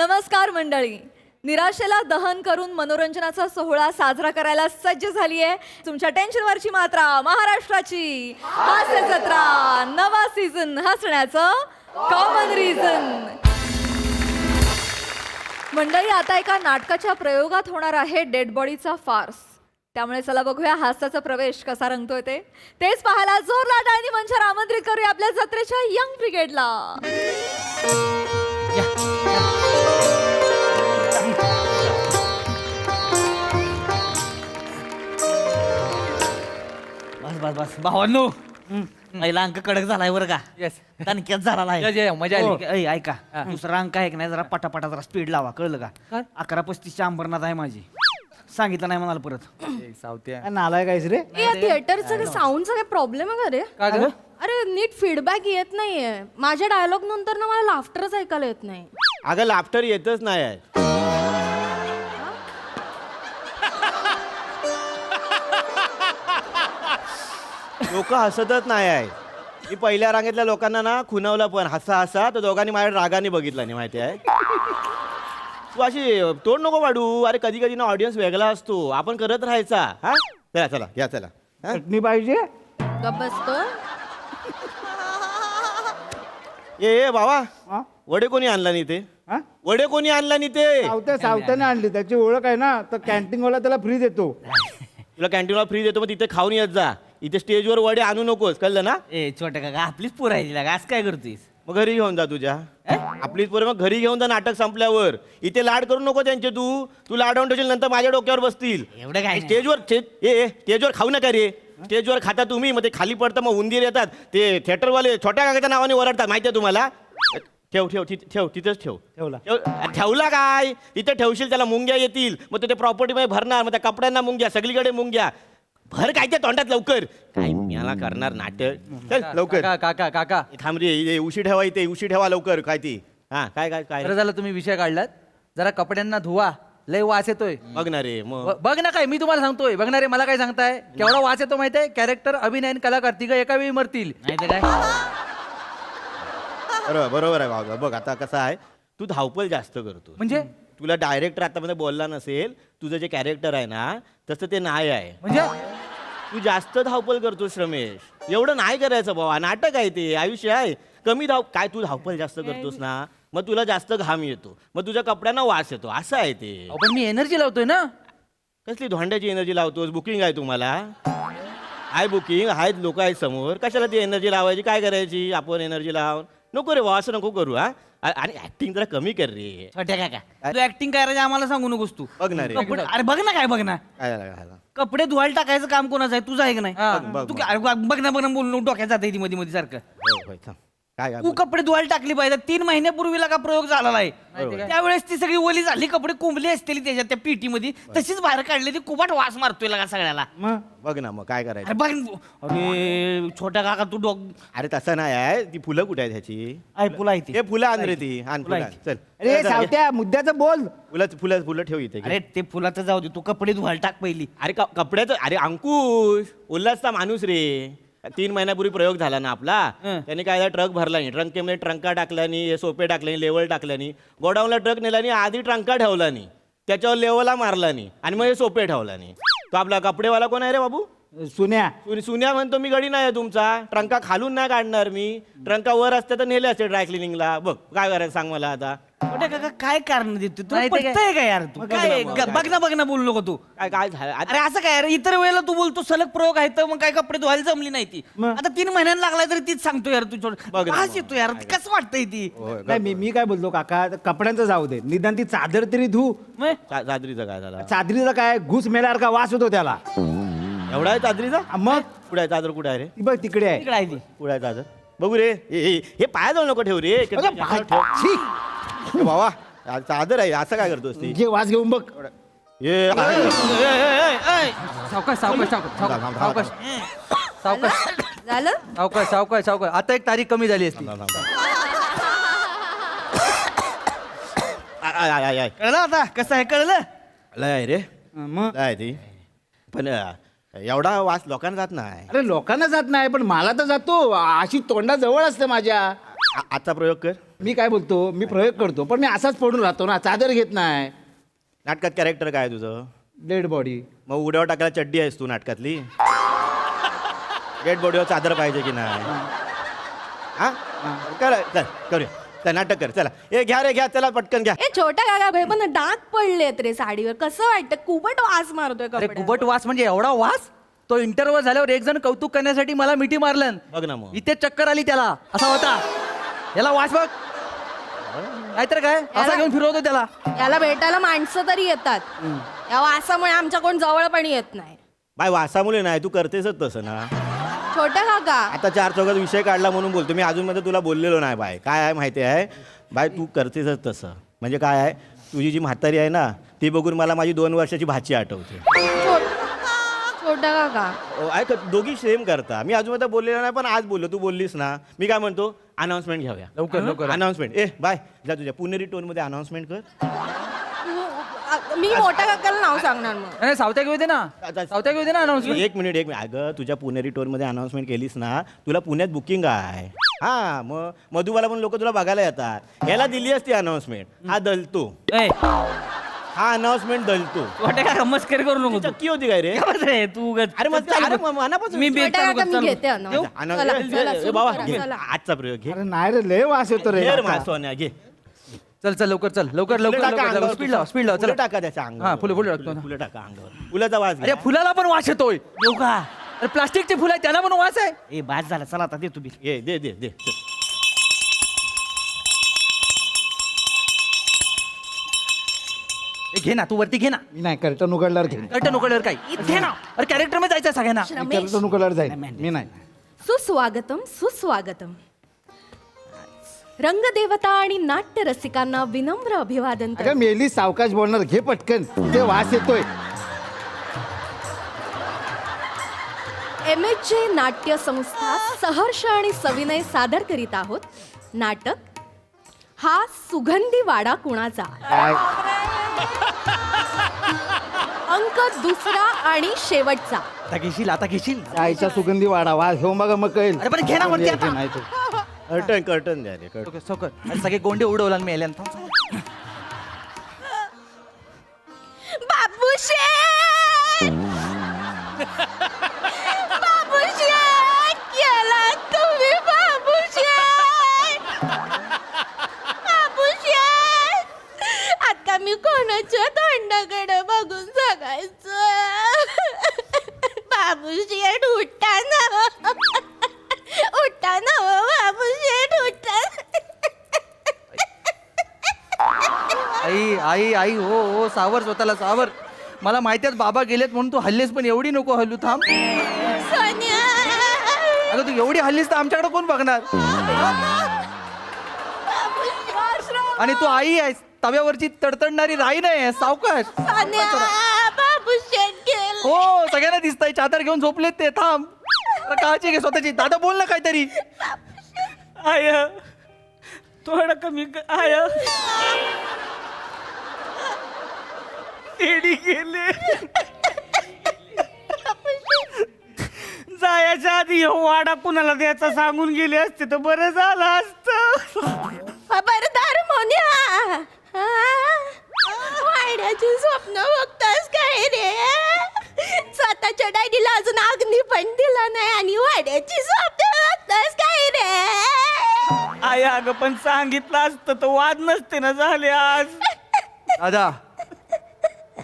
नमस्कार मंडळी. निराशेला दहन करून मनोरंजनाचा सोहळा साजरा करायला सज्ज झाली आहे तुमच्या टेन्शनवरची मात्रा महाराष्ट्राची हास्य जत्रा. नवा सीझन हसण्याचं कॉमन रिझन. मंडळी, आता एका नाटकाच्या प्रयोगात होणार आहे डेड बॉडीचा फार्स. त्यामुळे चला बघूया हास्याचा प्रवेश कसा रंगतोय तेच पाहायला जोरदार टाळ्यांनी मंचावर आमंत्रित करूया आपल्या जत्रेच्या यंग ब्रिगेडला. बस बस बस भावांनो, पहिला अंक कडक झालाय बरं का. येस तणक्यात झाला यस, यस, मजा आली. ऐ, ऐका दुसरा अंक आहे की नाही, जरा पटापटा जरा स्पीड लावा, कळलं का. 11:35 अंबरनाथ आहे माझी. सांगितलं नाही म्हणाल परत. सावत्या नालाय काहीच रे. या थिएटरचं साऊंडचा काय प्रॉब्लेम आहे का रे? का ग? अरे नीट फीडबॅक येत नाहीये. माझ्या डायलॉग नंतर ना मला लाफ्टरच ऐकायला येत नाही. अगं लाफ्टर येतच नाही आहे. लोक हसतच नाही आहे. मी पहिल्या रांगेतल्या लोकांना ना खुणावलं पण हसा हसा, तर दोघांनी माझ्या रागाने बघितलं नाही, माहिती आहे. तू अशी तोड नको वाढू. अरे कधी कधी ना ऑडियन्स वेगळा असतो, आपण करत राहायचा. हा चला चला या चला. चटणी पाहिजे. गप बसतो. ए बाबा, हा? वडे कोणी आणला नाही ते? हा? वडे कोणी आणला नाही ते? सावत्याने आणली, त्याची ओळख आहे ना, तर कॅन्टीन वाला त्याला फ्री देतो. तुला कॅन्टीनला फ्री देतो, मग तिथे खाऊन येत जा. इथे स्टेजवर वडे आणू नकोस, कळलं ना. ए छोट्या काका, आपलीच पोर आहे तिला, आज काय करतोयस. मग घरी घेऊन जा तुझ्या. आपलीच पोरं मग घरी घेऊन जा नाटक संपल्यावर. इथे लाड करू नको त्यांचे. तू लाडवून ठेवशील, नंतर माझ्या डोक्यावर बसतील. एवढं काय नाही. स्टेजवर खाऊ नका रे. स्टेजवर खाता तुम्ही, मग ते खाली पडतं, मग उंदीर येतात. ते थिएटरवाले छोट्या काकाच्या नावाने ओरडतात, माहिती आहे तुम्हाला. ठेव ठेव ठेव तिथेच ठेव. ठेवला. ठेवला काय? तिथे ठेवशील, त्याला मुंग्या येतील, मग ते प्रॉपर्टी मध्ये भरणार, मग त्या कपड्यांना मुंग्या, सगळीकडे मुंग्या. भर काय त्या तोंडात लवकर. काय मला करणार नाटक. चल लवकर. काका काका काका थांब रे, उशी ठेवा इथे, उशी ठेवा लवकर. काय ती हा काय काय काय बरं झालं तुम्ही विषय काढलात. जरा कपड्यांना धुवा, लय वास येतोय. बघ ना रे मग. बघ ना, काय मी तुम्हाला सांगतोय. बघणारे मला काय सांगताय, केवढा वास येतो माहितीये. कॅरेक्टर, अभिनय आणि कलाकार तिघं एका वेळी मरतील. नाही तर काय. बरोबर आहे बाबा. बघ आता कसं आहे, तू धावपळ जास्त करतो. म्हणजे तुला डायरेक्टर आतामध्ये बोलला नसेल, तुझं जे कॅरेक्टर आहे ना तसं ते नाही आहे. म्हणजे तू जास्त धावपळ करतोस रमेश. एवढं नाही करायचं बाबा, नाटक आहे ते, आयुष्य आहे. कमी काय तू धावपळ जास्त करतोस ना, मग तुला जास्त घाम येतो, मग तुझ्या कपड्यांना वास येतो. असं आहे ते. अहो, पण मी एनर्जी लावतोय ना. कसली धोंड्याची एनर्जी लावतोस? बुकिंग आहे तुम्हाला? आहे बुकिंग, आहेत लोक आहेत समोर, कशाला ती एनर्जी लावायची? काय करायची आपण एनर्जी लावून? नको रे, असं नको करू. हा आणि ऍक्टिंग जरा कमी कर रे. छोट्या काका, तू ऍक्टिंग करायची आम्हाला सांगू नकोस तू. बघ ना रे. अरे बघ ना, काय बघ ना. काय झालं, काय झालं? कपडे धुवायला टाकायचं काम कोणाचं आहे, तुझं आहे का नाही. बघ, तू बघ. अरे बघ ना बोलू डोक्यात जाते ती मध्ये मध्ये सारखं. होय, होय, थांब. काय तू कपडे धुवायला टाकली पाहिजे. 3 महिन्यापूर्वीला का प्रयोग झालेला आहे. बरोबर. त्यावेळेस ती सगळी ओली झाली, कपडे कुंबले असतील त्याच्यात त्या पेटी मध्ये, तशीच बाहेर काढली. ती कुबाट वास मारतोय का सगळ्याला. मग बघ ना मग काय करायचं. अरे बघ. अरे छोट्या काका, तू अरे तसं नाही आहे. ती फुलं कुठे आहेत ह्याची? फुला आहे ती. हे फुलं आण रे, ती आण फुलं आण. चल अरे सावत्या, मुद्द्याचं बोल. फुलं फुलं ठेव इथे. अरे ते फुलाचं जाऊ दे, तू कपडे धुवायला टाक पहिली. अरे कपड्याचं. अरे अंकुश उल्हासचा माणूस रे. 3 महिन्यापूर्वी प्रयोग झाला ना आपला. त्याने काय ट्रक भरला नाही, ट्रंकेमध्ये ट्रंका टाकल्यानी, सोपे टाकल्यानी, लेवल टाकल्यानी, गोडाऊनला ट्रक नेल्यानी, आधी ट्रंका ठेवला नाही, त्याच्यावर लेवलला मारला नाही, आणि मग हे सोपे ठेवला नाही. तो आपला कपडेवाला कोण आहे रे बाबू? सुन्या. सुन्या म्हणतो मी गडी नाही आहे तुमचा. ट्रंका खालून नाही काढणार मी. ट्रंका वर असते तर नेले असते ड्राय क्लिनिंगला. बघ काय करायचं सांग मला आता. छोट्या काका काय कारण देतो तू? नाही ते काय? पटतंय का यार तू? काय बघ ना बोलू नको तू. काय काय झालं अरे असं काय, अरे इतर वेळेला तू बोलतो सलग प्रयोग आहे तर मग काय कपडे धुवायला जमली नाही ती. मग? आता 3 महिन्यांना लागलाय तरी तीच सांगतो यार तू. बघ ना आज मग. येतो यार, कसं वाटतंय ती. नाही, मी काय बोलतो काका, कपड्यांचं जाऊ दे, निदान ती चादर तरी धू. मग? चादरीचा काय झाला? चादरीचा काय घुस मेल्यासारखा वास होतो त्याला. एवढा आहे चादरीचा? मग कुठे आहे चादर? कुठे आहे रे? ती बघ तिकडे आहे. इकडे आहे ती. कुठे आहे चादर? बघू रे. हे पाया जाऊ नको ठेव रे. अगं, ठेव. छी! ए बाबा, चादर आहे, असं काय करतोस ती? जे वास घेऊन बघ. ये सावकाश सावकाश सावकाश सावकाश सावकाश झालं? सावकाश सावकाश सावकाश. आता एक तारीख कमी झाली असती. कळलं आता कसं आहे, कळलं. लय आहे रे. मग लय आहे ती. पण एवढा वास लोकांना जात नाही. अरे लोकांना जात नाही, पण मला तर जातो. अशी तोंडा जवळ असते माझ्या. आजचा प्रयोग कर. मी काय बोलतो मी प्रयोग करतो पण मी असाच पडून राहतो ना चादर घेत नाही. नाटकात कॅरेक्टर काय आहे तुझं? Dead body. मग उड्यावर टाकायला चड्डी आहेस तू नाटकातली? डेड बॉडीवर चादर पाहिजे की नाही? हा कर, चल करूया, चल नाटक कर, चला ए घ्या रे घ्या, चला पटकन घ्या. ए छोट्या काका भाई पण डाग पडलेत रे साडीवर, कसं वाटतं? कुबट वास मारतोय अरे कपड्यावर. कुबट वास म्हणजे एवढा वास? तो इंटरव्ह्यू झाल्यावर एक जण कौतुक करण्यासाठी मला मिठी मारलं, बघ ना मग. इथे चक्कर आली त्याला. असा होता याला वास बघ, नाहीतर काय असा घेऊन फिरवतो त्याला. याला भेटायला माणसं तरी येतात, या वासामुळे आमच्या कोण जवळ पण येत नाही. बाय वासामुळे नाही, तू करतेसच तसं ना. छोट्या काका आता चार चौघात विषय काढला म्हणून बोलतो मी, अजून मध्ये तुला बोललेलो नाही बाय. काय आहे माहिती आहे बाय, तू करतेसच तसं. म्हणजे काय आहे, तुझी जी म्हातारी आहे ना ती बघून मला माझी 2 वर्षाची भाची आठवते. छोट्या काका ऐक, दोघी सेम करता. मी अजून मध्ये बोललेलो नाही पण आज बोललो, तू बोललीस ना. मी काय म्हणतो, अनाउन्समेंट घेऊया लवकर लवकर. अनाउन्समेंट. ए बाय, जा तुझ्या पुणेरी टोन मध्ये अनाउन्समेंट कर. मी मोठ्या काकाला नाव सांगणार मग. नाही सावत्या घेऊ दे ना, सावत्या घेऊ दे ना अनाउन्समेंट. एक मिनिट अगं तुझ्या पुणेरी टोन मध्ये अनाउन्समेंट केलीस ना, तुला पुण्यात बुकिंग आहे. हा मग मधुबाला पण लोक तुला बघायला येतात. याला दिली असती अनाउन्समेंट. हा दलतो, हा अनाउन्समेंट दलतो. वाटे काय मस्करी करू नको तू. चक्की होती काय रे? गप्प रे तू उगाच. अरे मग अरे मग मनापासून मी बी छोट्या काका मी चालू घेते करतो. announce. चला, चला, सुरू बाबा करा, घे. चला. आजचा प्रयोग घे. अरे नाही रे लय वास येतो रे घे रे काका. मा सोन्या, घे. चल चल लवकर चल, लवकर फुलं लवकर टाका लवकर अंगावर. स्पीड लाव, स्पीड लाव. फुलं चला टाका त्याच्या अंगावर. हा, फुलं टाकतो ना. फुलं टाका अंगावर. फुलाचा वास अरे घ्या. फुलाला पण वास येतोय. येऊ का? अरे प्लास्टिकचे फुलं आहे त्याला पण वास आहे. ए बास झाला, चला आता दे तुम्ही. घे, दे दे दे. घे ना, तू वरती घे ना. मी नाही कर्टन उघडल्यावर घेईन. कर्टन उघडल्यावर काय घे ना. अरे कॅरेक्टर मध्ये जायचं सगळ्यांना. कर्टन उघडल्यावर जाईल मी नाही. सुस्वागतम सुस्वागतम. रंगदेवता आणि नाट्य रसिकांना विनम्र अभिवादन अगं करते. मेली सावकाश बोलणार, घे पटकन, ते वास येतोय. MHJ नाट्य संस्था सहर्ष आणि सविनय सादर करीत आहोत नाटक हा सुगंधी वाडा कुणाचा. काय अंक दुसरा आणि शेवटचा. आता घेशील, आता घेशील. आईच्या सुगंधी वाडा वास घेऊन बघा मग कळेल. अरे पण घे ना वरती आता. नाही तो. कर्टन कर्टन द्या रे, कर्टन. सौकर अरे सगळे गोंडे उडवला मी एल्यान. बाबूशे बाबूशे केला तुम्ही बाबूशे. बाबूशे आता मी कोणाच्या तोंडाकडे बघून सांगायचं. बाबूशेठ उठा ना, उठा ना बाबूशेठ उठा. आई आई आई हो हो, सावर स्वतःला सावर. मला माहिती आहे बाबा गेलेत म्हणून तू हल्लीस, पण एवढी नको हल्लू. थांब सोन्या अगं, तू एवढी हल्लीस तर आमच्याकडे कोण बघणार. आणि तू आई आहेस, तव्यावरची तडतडणारी राई नाही, सावकाश. सोन्या बाबू शेट गेला. हो सगळ्यांना दिसतंय, चादर घेऊन झोपलेत ते. थांब, जरा काळजी घे स्वतःची. दादा बोल ना काहीतरी. आय थोडं कमी आय टेडी गेले. जायच्या आधी हे वाडा कुणाला द्यायचा सांगून गेले असते तर बरं झालं असतं. खबरदार मोन्या, वाड्याची स्वप्न बघतास काय रे. स्वतःच्या डायरीला अजून अग्नी पण दिला नाही आणि वाड्याची स्वप्न बघतास काय रे. आय अगं पण सांगितलं असतं तर वाद नसते ना झाले आज. दादा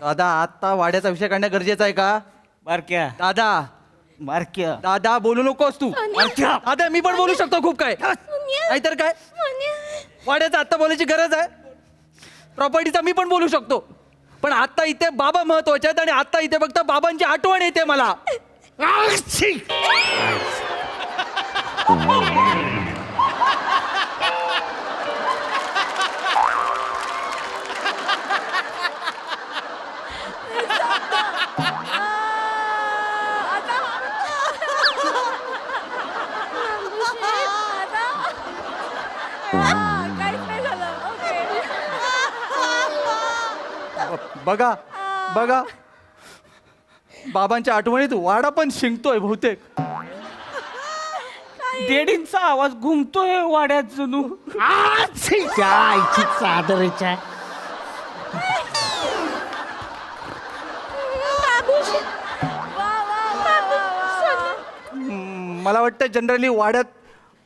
दादा आता वाड्याचा विषय काढणं गरजेचं आहे का. बारक्या दादा बारक्या दादा बोलू नकोस तू. सोन्या. दादा मी पण बोलू शकतो खूप काय. नाहीतर काय, मोन्या. वाड्याचं आत्ता बोलायची गरज आहे. प्रॉपर्टीचा मी पण बोलू शकतो, पण आता इथे बाबा महत्वाचे आहेत आणि आता इथे फक्त बाबांची आठवण येते मला. काहीच नाही झालं. ओके. बघा बघा, बाबांच्या आठवणीत वाडा पण शिंकतोय बहुतेक. डेडींचा आवाज घुमतोय वाड्यात जणू. आच्छी, त्या आईची चादरीच्या. मला वाटतं जनरली वाड्यात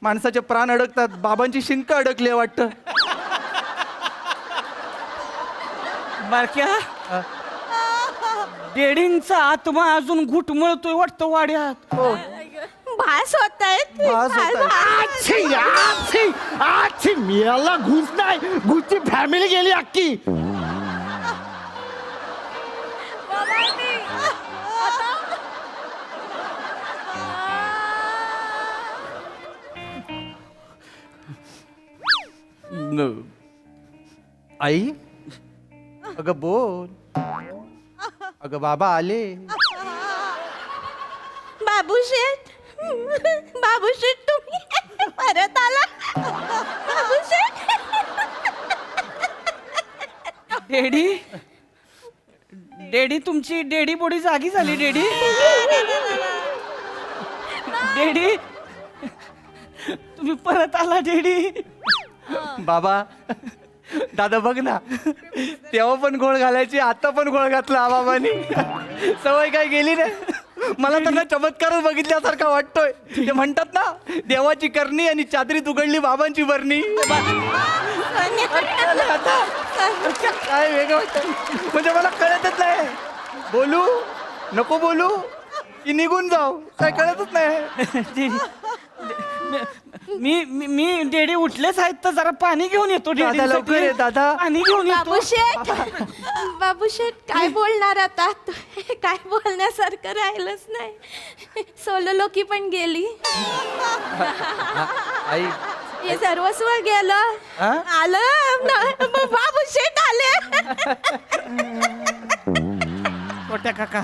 माणसाचे प्राण अडकतात, बाबांची शिंक अडकली आहे वाटतं. बारक्या डेडींचा आत्मा अजून घुटमळतोय वाटतं वाड्यात. भास होत आहेत. भास होतायत. आच्छी, आच्छी, आच्छी, मिळाला घुस नाही, घुसची फॅमिली गेली अख्खी. आई, अगं बोल. अगं बाबा आले. बाबूशेठ, बाबूशेठ तुम्ही परत आला. बाबूशेठ, डेडी डेडी तुमची डेडी बोडी जागी झाली. डेडी डेडी तुम्ही परत आला. डेडी बाबा, दादा बघ ना, तेव्हा पण गोळ घालायची, आता पण गोळ घातला बाबांनी. सवय काय गेली नाही. मला त्यांना चमत्कारच बघितल्यासारखा वाटतोय. ते म्हणतात ना, देवाची करणी आणि चादरीत उघडली बाबांची बरणी. आता काय वेगळं वाटत, म्हणजे मला कळतच नाही. बोलू नको बोलू की निघून जाऊ, काय कळतच नाही. मी मी मी डेडी उठलेच आहेत तर जरा पाणी घेऊन येतो. डेडी दादा, लवकर ये, दादा. पाणी घेऊन येतो. बाबूशेठ, बाबूशेठ काय बोलणार आता? काय बोलण्यासारखं राहिलंच नाही. सोलो लोकी पण गेली. आई, हे सर्वस्व गेलं. हा? आलं बाबूशेठ आले. छोट्या काका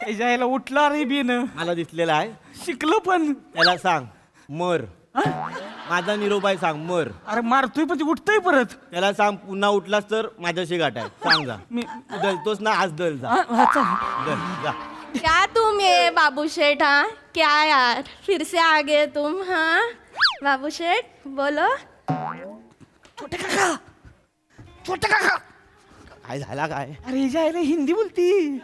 हे जायला उठला रे बिन मला दिसलेला आहे. शिकलो पण. त्याला सांग मर. माझा निरोप आहे, सांग मर. अरे मारतोय पण ते उठतोय परत. त्याला सांग पुन्हा उठलास तर माझ्याशी गाठ आहे. सांग जा. मी तू दलतोस ना, आज दल जा. हा, चालेल. दल जा. क्या तुम ये बाबूशेठ? हाँ क्या यार, फिर से आ गए तुम? हाँ बाबूशेठ बोलो. छोटे काका छोटे काका काय झाला काय? अरे जायला हिंदी बोलती.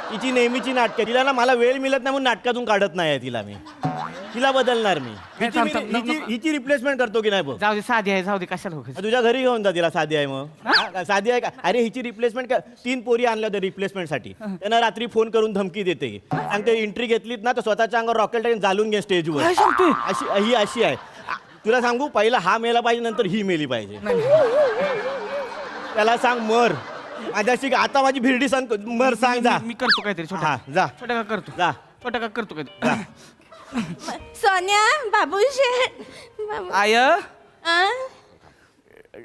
तिची नेहमीची नाटकं. तिला ना मला वेळ मिळत नाही म्हणून नाटकातून काढत नाही तिला. मी तिला बदलणार. मी हिची रिप्लेसमेंट करतो की नाही बघ. जाऊ दे साधी आहे जाऊ दे कशाला उगाच. तुझ्या घरी घेऊन जा तिला. साधी आहे मग. हा, साधी आहे का? अरे हिची रिप्लेसमेंट कर. 3 पोरी आणल्या होत्या रिप्लेसमेंटसाठी. त्यांना रात्री फोन करून धमकी देते. सांगते एंट्री घेतलीत ना तर स्वतःच्या अंगावर रॉकेल टाकून जाळून घे स्टेजवर. काय सांगतोय? ही अशी आहे. तुला सांगू, पहिला हा मेला पाहिजे, नंतर ही मेली पाहिजे. त्याला सांग मर. माझ्याशी आता माझी भिरडी सांग मर. सांग जा. मी करतो काहीतरी. छोटा हा जा छोट्या काका करतो. जा. छोट्या काका करतो काहीतरी. सोन्या, बाबूशेठ. I a?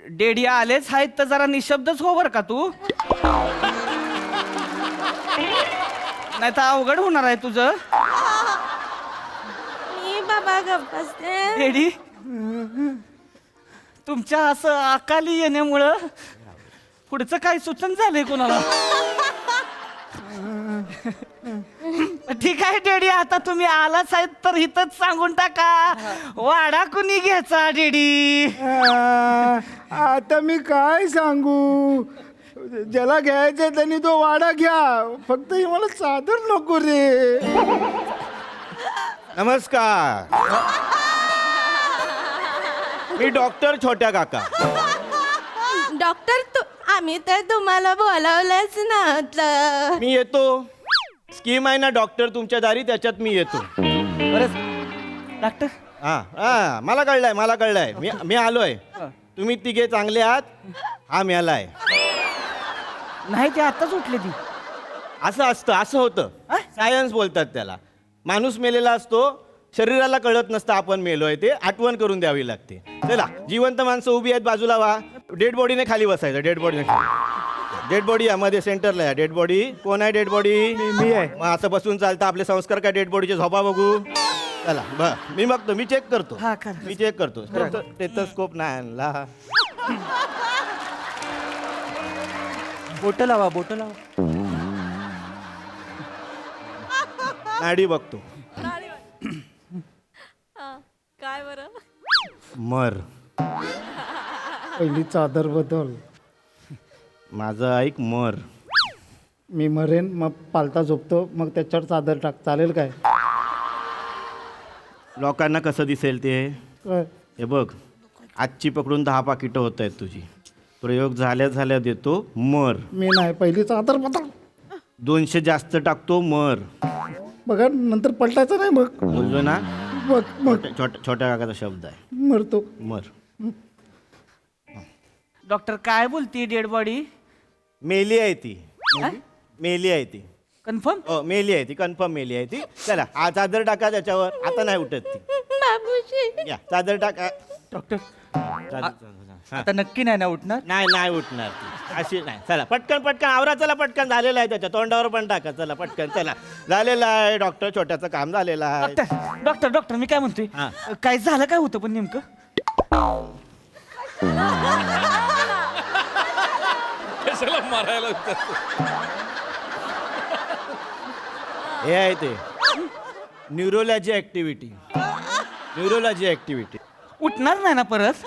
डेडी आलेच आहेत तर जरा निशब्दच हो बर का तू. नाही तर अवघड होणार आहे तुझं. मी बाबा गप्प बसते. डेडी तुमच्या असं अकाली येण्यामुळं पुढचं काय सूचन झालंय कोणाला. ठीक आहे डेडी, आता तुम्ही आलाच आहेत तर इथंच सांगून टाका. वाडा कुणी घ्यायचा डेडी? आता मी काय सांगू, ज्याला घ्यायचं त्यांनी तो वाडा घ्या, फक्त ही मला चादर नको रे. नमस्कार. मी डॉक्टर छोट्या काका. डॉक्टर आम्ही तर तुम्हाला बोलावलंच नव्हतं. मी येतो. स्कीम आहे ना डॉक्टर तुमच्या दारी, त्याच्यात मी येतो. डॉक्टर हा हा मला कळलंय. मी आलोय. तुम्ही तिघे चांगले आहात. हा मेलाय. नाही ते आताच उठले ती. असं असतं, असं होतं. सायन्स बोलतात त्याला. माणूस मेलेला असतो, शरीराला कळत नसतं आपण मेलोय ते. आठवण करून द्यावी लागते. चला, जिवंत माणसं उभी आहेत, बाजूला व्हा. डेड बॉडीने खाली बसायचं. डेड बॉडीने खाली. डेड बॉडी यामध्ये सेंटरला आहे. डेड बॉडी कोण आहे? डेड बॉडी मी आहे. मग असं बसून चालतं. आपले संस्कार काय डेड बॉडीचे? झोपा बघू. चला मी बघतो. मी चेक करतो. हा, कर. मी चेक करतो. स्टेथोस्कोप नाही आणला. बोट लावा, बोट लावा. नाडी बघतो. हा, काय बरं? मर. पहिली चादर बदल. माझं ऐक, मर. मी मरेन मग पालता झोपतो मग त्याच्यावर चादर टाक, चालेल काय? लोकांना कसं दिसेल ते? काय? हे बघ, आजची पकडून 10 पाकिटं होत आहेत तुझी. प्रयोग झाल्या झाल्या देतो, मर. मी नाही, पहिली चादर बदल. 200 जास्त टाकतो, मर. बघा नंतर पलटायचं नाही मग. बोललो ना, बघ मग छोट्या काकाचा शब्द आहे, मरतो. मर. डॉक्टर काय बोलती डेड बॉडी? मेली आहे ती, मेली आहे ती. कन्फर्म? हो, मेली आहे ती, कन्फर्म मेली आहे ती. चला, चादर टाका त्याच्यावर. आता नाही उठत ती. बाबूजी या, चादर टाका. डॉक्टर चादर- हा. आता नक्की नाही ना उठणार? नाही उठणार ती, अशी नाही. चला पटकन आवरा, चला पटकन. झालेलं आहे त्याच्या तोंडावर पण टाका. चला पटकन, चला. झालेलं आहे डॉक्टर, छोट्याचं काम झालेलं आहे. डॉक्टर मी काय म्हणतोय, हा. काय झालं काय होतं पण नेमकं? हे आहे ते न्यूरोलॉजी ऍक्टिव्हिटी. न्यूरोलॉजी ऍक्टिव्हिटी उठणार नाही ना परत?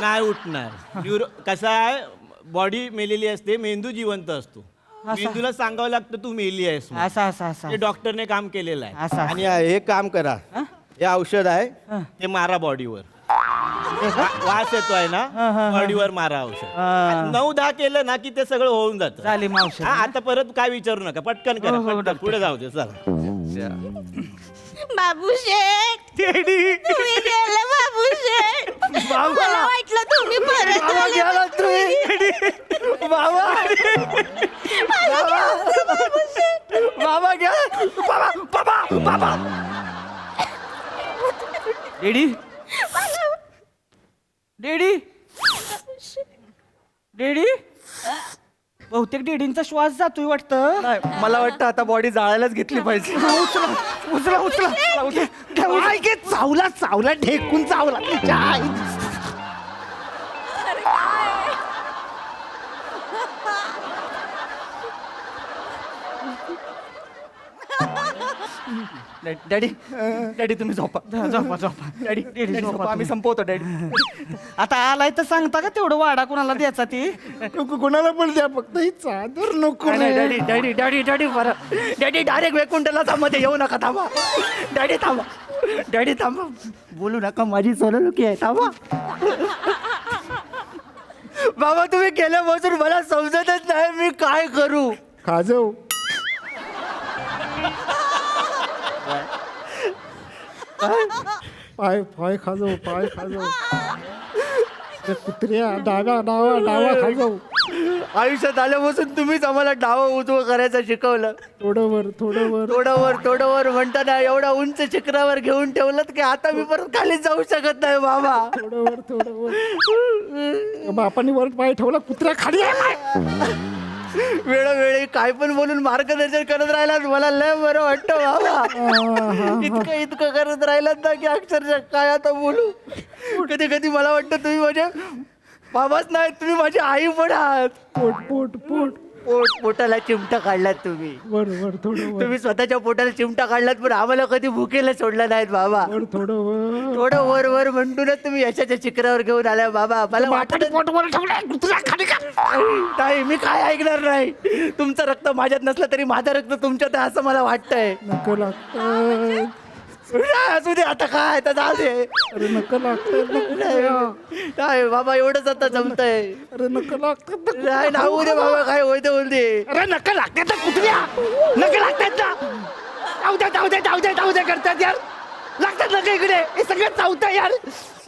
नाही उठणार. कसा आहे, बॉडी मेलेली असते, मेंदू जिवंत असतो. मेंदूला सांगावं लागतं तू मेली आहेस म्हणून. असं ते डॉक्टरने काम केलेलं आहे. असं. आणि हे काम करा, हे औषध आहे ते मारा बॉडीवर. वास येतोय ना, बॉडीवर मारा औषध. 9-10 केलं ना की ते सगळं होऊन जातं. चालेल मावशी. हा, आता परत काय विचारू नका, पटकन करा. हो, पटकन, डॉक्टर. पुढे जाऊ दे. चला. बाबूशेठ तुम्ही गेले बाबूशेठ. मला वाटलं तुम्ही परत आले. डेडी डेडी डेडी बहुतेक डेडींचा श्वास जातोय वाटतं. नाही, मला वाटतं आता बॉडी जाळायलाच घेतली पाहिजे. उचला काय घे, चावला ढेकून चावला तिच्या आई. अरे काय? डॅडी तुम्ही झोपा. झोपा डॅडी डॅडी झोपा, आम्ही संपवतो डॅडी. आता आलाय तर सांगता का तेवढं वाडा कोणाला द्यायचा ती? कोणाला पण द्या, फक्त ही चादर नको नाही, रे. डॅडी बरं. डॅडी डायरेक्ट वैकुंठला मध्ये येऊ नका, थांबा. डॅडी थांबा. बोलू नका, माझी सोनलुकी आहे, थांबा. बाबा तुम्ही गेल्यापासून मला समजतच नाही मी काय करू. खाजव. पाय खाजव, पाय खाजव. त्या कुत्र्या डावा खाजव. आयुष्यात आल्यापासून तुम्हीच आम्हाला डावं उजवं करायचं शिकवलं. थोडं वर म्हणताना एवढा उंच शिखरावर घेऊन ठेवलं की आता मी परत खाली जाऊ शकत नाही बाबा. थोडं वर. बापाने वर पाय ठेवला, कुत्र्या खाली आहे. वेळोवेळी काय पण बोलून मार्गदर्शन करत राहिलात, मला लय बरं वाटतं बाबा. इतकं करत राहिलात ना की अक्षरशः काय आता बोलू. कधी कधी मला वाटतं तुम्ही माझे बाबाच नाही, तुम्ही माझी आई पण आहात. पोटाला चिमटा काढलात तुम्ही. वर थोडं वर. तुम्ही स्वतःच्या पोटाला चिमटा काढलात पण आम्हाला कधी भुकेला सोडला नाहीत बाबा. थोडं वर म्हणतो ना तुम्ही यशाच्या शिखरावर घेऊन आल्या बाबा. मला वाटत नाही, मी काय ऐकणार नाही. तुमचं रक्त माझ्यात नसलं तरी माझं रक्त तुमच्यात आहे असं मला वाटतंय. नको लागतं. असू दे आता, काय आता जाऊ दे. अरे नको लागतं. नाही बाबा, एवढंच आता जमतंय. अरे नको लागतं. नाही नावू दे बाबा, काय होते बोलते. अरे नका लागतात ना कुत्र्या. नका लागतात ना. जाऊ दे करतात यार. लागतात नका इकडे. हे सगळं चावतं यार.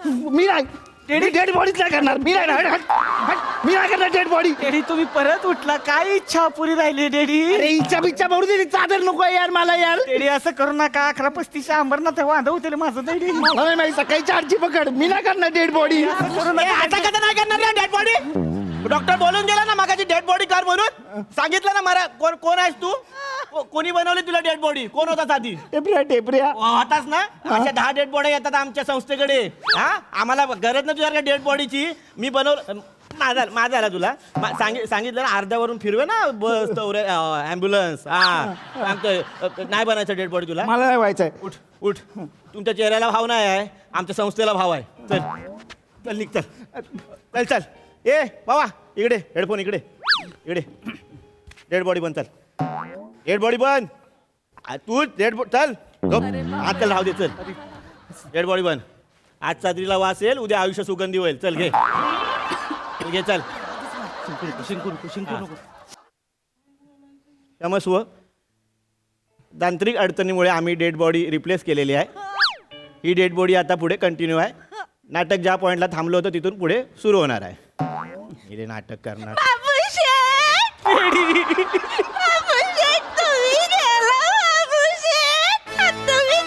मी नाही डेड बॉडीच नाही करणार. मी नाही करणार डेड बॉडी. डेडी तुम्ही परत उठला, काय इच्छा पुरी राहिली डेडी? अरे इच्छा बिच्छा भरू दे, चादर नको आहे यार मला यार. डेडी असं करू नका. 11:35 अंबरनाथ वांदा होतील माझं डेडी. मला नाही माहिती, सकाळी 4ची पकड. मी नाही करणार डेड बॉडी. आता कसं नाही करणार डेड बॉडी? डॉक्टर बोलून गेला ना मागाची डेड बॉडी कर म्हणून. सांगितलं ना मला. कोण आहेस तू? कोणी बनवली तुला डेड बॉडी? कोण होता आधी? टेपऱ्या. होताच ना. अशा 10 डेड बॉडी येतात आमच्या संस्थेकडे. हा, आम्हाला गरज नाही तुझ्या डेड बॉडीची. मी बनवलं. माझा आला तुला सांगितलं ना अर्ध्यावरून फिरवे ना बस ॲम्ब्युलन्स हा सांगतोय नाही बनायचं डेड बॉडी तुला. मला नाही व्हायचंय. उठ उठ तुमच्या चेहऱ्याला भाव नाही आहे आमच्या संस्थेला भाव आहे. चल चल निघ चल चल चल ए बाबा इकडे हेडफोन इकडे इकडे डेड बॉडी बन चल डेड बॉडी बन तू डेड चल आज चल राहू दे चल डेड बॉडी बन आज चादरीला वास येईल उद्या आयुष्य सुगंधी होईल चल घे घे चल क्षमस्व तांत्रिक अडचणीमुळे आम्ही डेड बॉडी रिप्लेस केलेली आहे. ही डेड बॉडी आता पुढे कंटिन्यू आहे. नाटक ज्या पॉइंटला थांबलो होतं तिथून पुढे सुरू होणार आहे. हे नाटक करणार बाबूशेठ बाबूशेठ तुम्ही गेला बाबूशेठ तुम्ही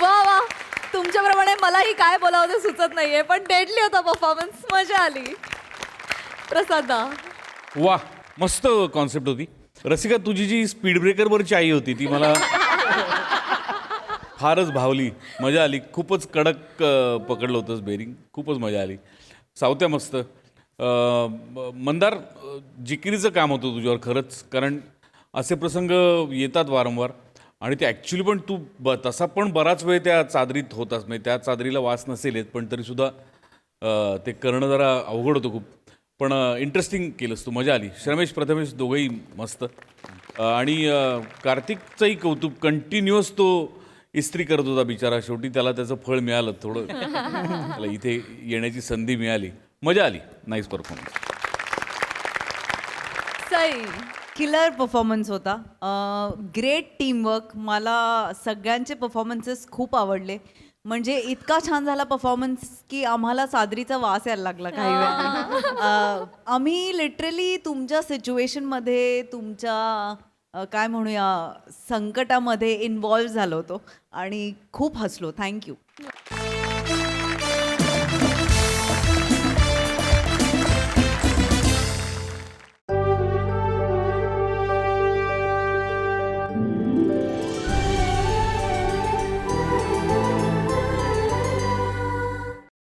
वा वा तुमच्याप्रमाणे मलाही काय बोलावं ते सुचत नाहीये पण डेडली होता परफॉर्मन्स मजा आली. प्रसादा वा मस्त कॉन्सेप्ट होती. रसिका तुझी जी स्पीड ब्रेकरवरची आई होती ती मला फारच भावली. मजा आली. खूपच कडक पकडलं होतंस बेरिंग. खूपच मजा आली. सावत्या मस्त. मंदार जिकिरीचं काम होतं तुझ्यावर खरंच. कारण असे प्रसंग येतात वारंवार आणि ते ॲक्च्युली पण तू तसा पण बराच वेळ त्या चादरीत होतास. म्हणजे त्या चादरीला वास नसेल येत पण तरीसुद्धा ते करणं जरा अवघड होतं खूप. पण इंटरेस्टिंग केलंस तू. मजा आली. श्रमेश प्रथमेश दोघंही मस्त. आणि कार्तिकचंही कौतुक. कंटिन्युअस तो इस्त्री करत होता बिचारा. शेवटी त्याला त्याचं फळ मिळालं. थोडं त्याला इथे येण्याची संधी मिळाली. मजा आली. Nice performance. Sai killer performance होता. Great teamwork. मला सगळ्यांचे परफॉर्मन्सेस खूप आवडले. म्हणजे इतका छान झाला परफॉर्मन्स की आम्हाला सादरीचा वास यायला लागला काही वेळा. आम्ही लिटरली तुमच्या सिच्युएशनमध्ये तुमच्या काय म्हणूया संकटामध्ये इन्व्हॉल्व झालो होतो आणि खूप हसलो. थँक्यू.